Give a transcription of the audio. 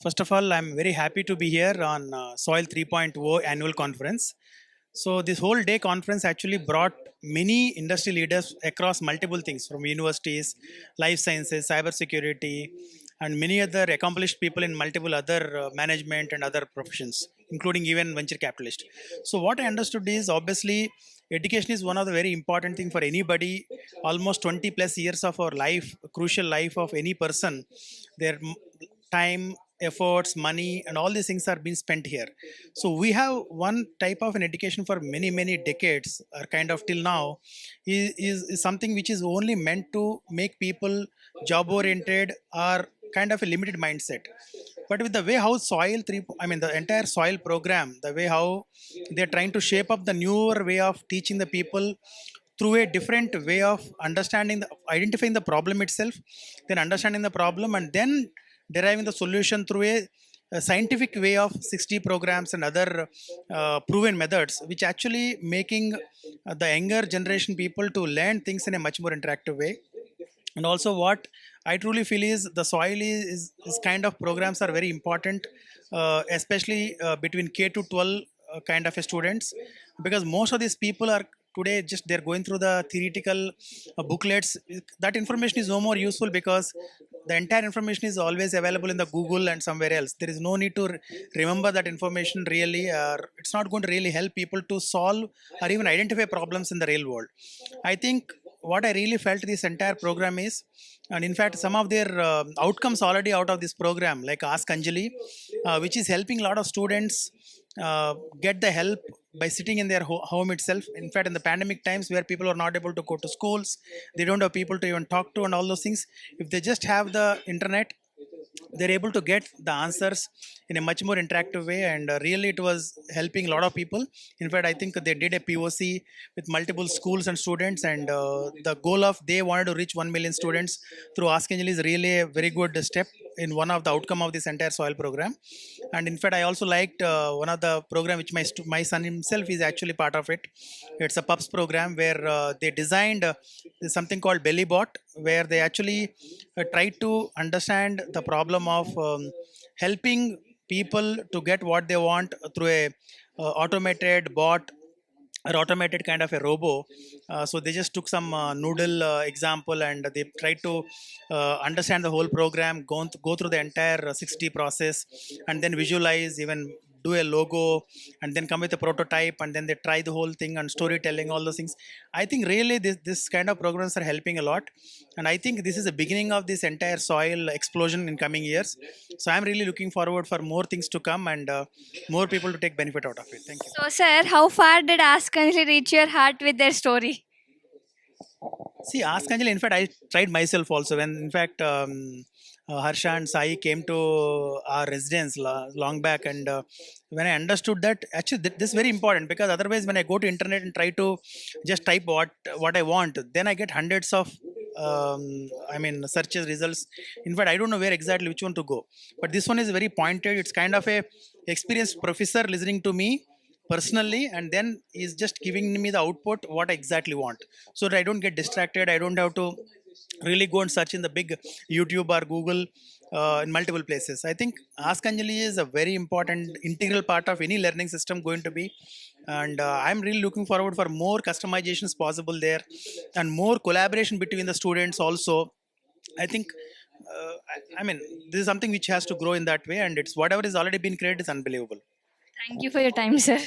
First of all, I'm very happy to be here on Soil 3.0 annual conference. So this whole day conference actually brought many industry leaders across multiple things from universities, life sciences, cybersecurity, and many other accomplished people in multiple other management and other professions, including even venture capitalists. So what I understood is obviously education is one of the very important thing for anybody. Almost 20 plus years of our life, crucial life of any person, their time, efforts, money, and all these things are being spent here. So we have one type of an education for many decades, or kind of till now, is something which is only meant to make people job oriented or kind of a limited mindset. But with the way how soil three, I mean the entire soil program, the way how they're trying to shape up the newer way of teaching the people through a different way of understanding the identifying the problem itself, then understanding the problem, and then deriving the solution through a scientific way of 60 programs and other proven methods, which actually making the younger generation people to learn things in a much more interactive way. And also what I truly feel is the soil is kind of programs are very important, especially between K to 12 kind of a students, because most of these people are today just they're going through the theoretical booklets. That information is no more useful because the entire information is always available in the Google and somewhere else. There is no need to remember that information really. It's not going to really help people to solve or even identify problems in the real world. I think what I really felt this entire program is, and in fact some of their outcomes already out of this program, like Ask Anjali, which is helping a lot of students get the help by sitting in their home itself. In fact, in the pandemic times where people are not able to go to schools, they don't have people to even talk to and all those things, if they just have the internet, they're able to get the answers in a much more interactive way. And really it was helping a lot of people. In fact, I think they did a POC with multiple schools and students, and the goal of they wanted to reach 1 million students through Ask Angel is really a very good step in one of the outcome of this entire soil program. And in fact, I also liked one of the program which my son himself is actually part of it. It's a pups program where they designed something called bellybot, where they actually try to understand the problem of helping people to get what they want through a automated bot or automated kind of a robo. So they just took some noodle example, and they tried to understand the whole program, go through the entire 60 process, and then visualize, even do a logo, and then come with a prototype, and then they try the whole thing and storytelling, all those things. I think really this kind of programs are helping a lot, and I think this is the beginning of this entire soil explosion in coming years. So I'm really looking forward for more things to come, and more people to take benefit out of it. Thank you. So, sir, how far did Ask Anjali reach your heart with their story? See, Ask Anjali, in fact, I tried myself also. When, in fact, Harsha and Sai came to our residence long back, and when I understood that, actually, this is very important, because otherwise, when I go to internet and try to just type what I want, then I get hundreds of searches results. In fact, I don't know where exactly which one to go. But this one is very pointed. It's kind of a experienced professor listening to me personally, and then is just giving me the output what I exactly want, so that I don't get distracted. I don't have to really go and search in the big YouTube or Google in multiple places. I think Ask Anjali is a very important integral part of any learning system going to be, and I'm really looking forward for more customizations possible there, and more collaboration between the students also. I think this is something which has to grow in that way, and it's whatever is already been created is unbelievable. Thank you for your time, sir.